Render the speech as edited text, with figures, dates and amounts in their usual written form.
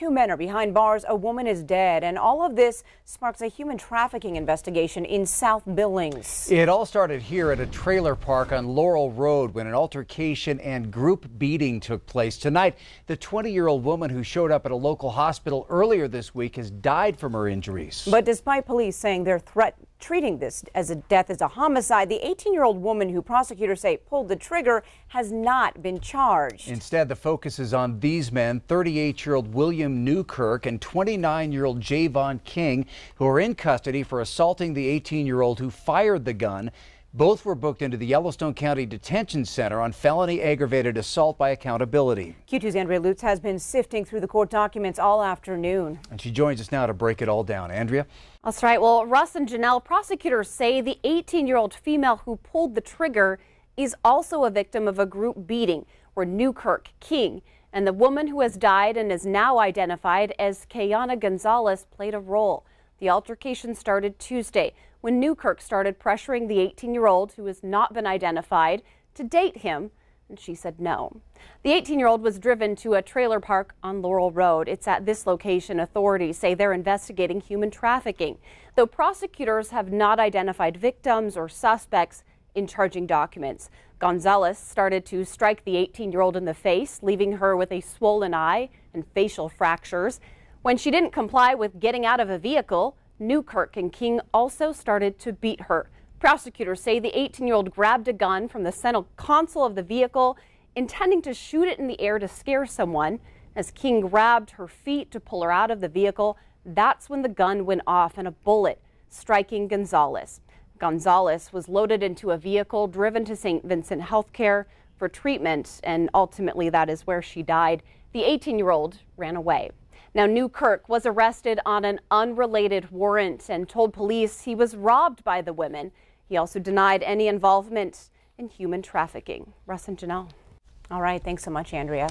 Two men are behind bars. A woman is dead. And all of this sparks a human trafficking investigation in South Billings. It all started here at a trailer park on Laurel Road when an altercation and group beating took place. Tonight, the 20-year-old woman who showed up at a local hospital earlier this week has died from her injuries. But despite police saying they're treating this as a death as a homicide, the 18-year-old woman who prosecutors say pulled the trigger has not been charged. Instead, the focus is on these men, 38-year-old William Newkirk and 29-year-old Javon King, who are in custody for assaulting the 18-year-old who fired the gun. Both were booked into the Yellowstone County Detention Center on felony aggravated assault by accountability. Q2's Andrea Lutz has been sifting through the court documents all afternoon. And she joins us now to break it all down. Andrea? That's right. Well, Russ and Janelle, prosecutors say the 18-year-old female who pulled the trigger is also a victim of a group beating where Newkirk, King, and the woman who has died and is now identified as Kayana Gonzalez played a role. The altercation started Tuesday when Newkirk started pressuring the 18-year-old who has not been identified to date him, and she said no. The 18-year-old was driven to a trailer park on Laurel Road. It's at this location authorities say they're investigating human trafficking, though prosecutors have not identified victims or suspects in charging documents. Gonzalez started to strike the 18-year-old in the face, leaving her with a swollen eye and facial fractures. When she didn't comply with getting out of a vehicle, Newkirk and King also started to beat her. Prosecutors say the 18-year-old grabbed a gun from the center console of the vehicle, intending to shoot it in the air to scare someone. As King grabbed her feet to pull her out of the vehicle, that's when the gun went off and a bullet striking Gonzalez. Gonzalez was loaded into a vehicle driven to St. Vincent Healthcare for treatment, and ultimately that is where she died. The 18-year-old ran away. Now, Newkirk was arrested on an unrelated warrant and told police he was robbed by the women. He also denied any involvement in human trafficking. Russ and Janelle. All right. Thanks so much, Andrea.